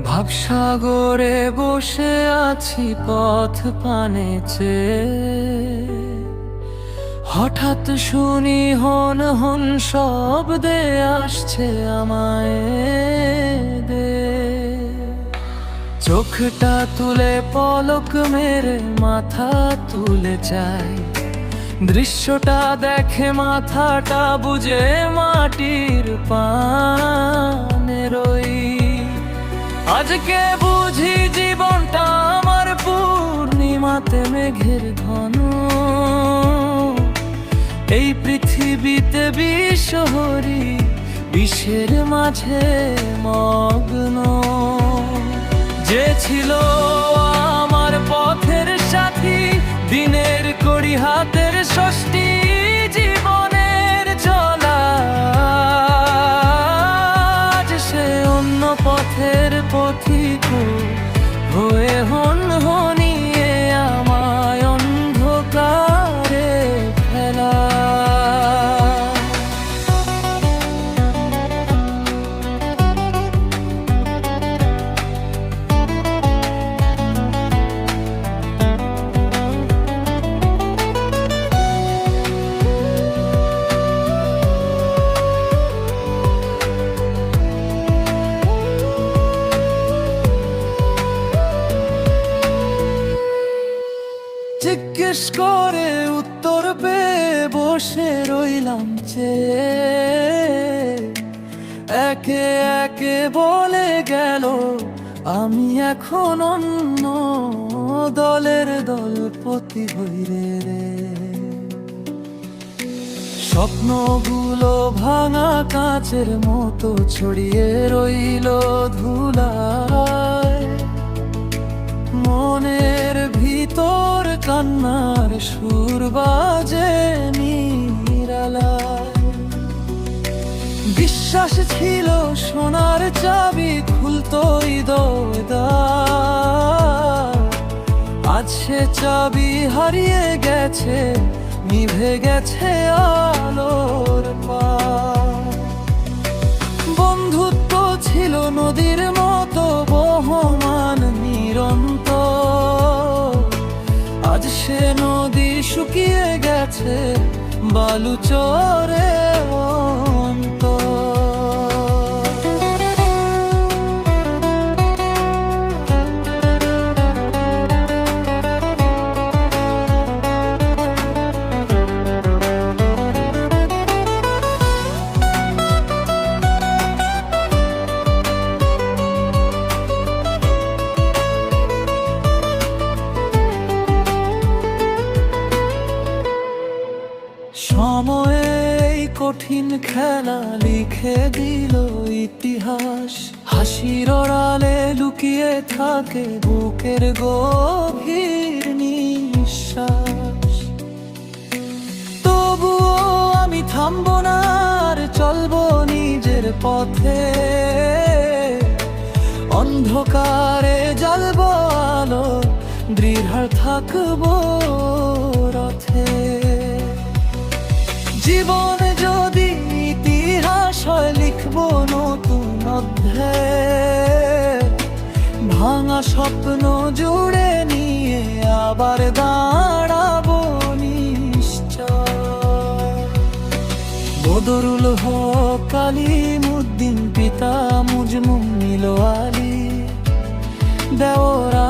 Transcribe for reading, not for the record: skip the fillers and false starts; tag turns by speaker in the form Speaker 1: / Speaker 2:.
Speaker 1: ভাবসাগরে বসে আছি পথ পানে চেয়ে, হঠাৎ শুনি হন হন শব্দে আসছে আমায় দে। চোখটা তুলে পলক মেরে মাথা তুলে চাই, দৃশ্যটা দেখে মাথাটা বুঝে মাটির পানে রই। আজকে বুঝি জীবনটা আমার পূর্ণিমাতে মেঘের ঘন, এই পৃথিবীতে বিশ্বহরি বিশ্বের মাঝে মগ্ন। যে ছিল আমার পথের সাথী, দিনের কড়ি হাতের ষষ্ঠী, জীবনের চলা আজ সে অন্য পথের পথিক হয়ে হন হনিয়ে আমায় অন্ধকারে ফেলা। জিজ্ঞেস করে উত্তর পেয়ে বসে রইলাম চেয়ে, একে একে বলে গেল আমি এখন অন্য দলের দলপতি হইরে রে। স্বপ্নগুলো ভাঙা কাঁচের মতো ছড়িয়ে রইল ধুলায়, মনের ভিতর কান্নার সুর বাজে নিরালায়। বিশ্বাস ছিল সোনার চাবি খুলতোই দ্বার, আজ সে চাবি হারিয়ে গেছে, নিভে গেছে আলোর পার। বন্ধুত্ব ছিল নদীর মতো বহমান নিরন্তর, আজ সে নদী শুকিয়ে গেছে বালুচরে অন্তর। সময়ে এই কঠিন খেলা লিখে দিল ইতিহাস, হাসির আড়ালে লুকিয়ে থাকে বুকের গভীর নিঃশ্বাস। তবুও আমি থামবো না, আর চলবো নিজের পথে, অন্ধকারে জ্বালবো আলো, দৃঢ় থাকবো রথে। জীবনে যদি ইতিহাস হয় লিখবো নতুন অধ্যায়, ভাঙা স্বপ্ন জুড়ে নিয়ে আবার দাঁড়াবো নিশ্চয়। বদরুল হক কালিমুদ্দিন, পিতা মুজমুমিল আলী, দেওরা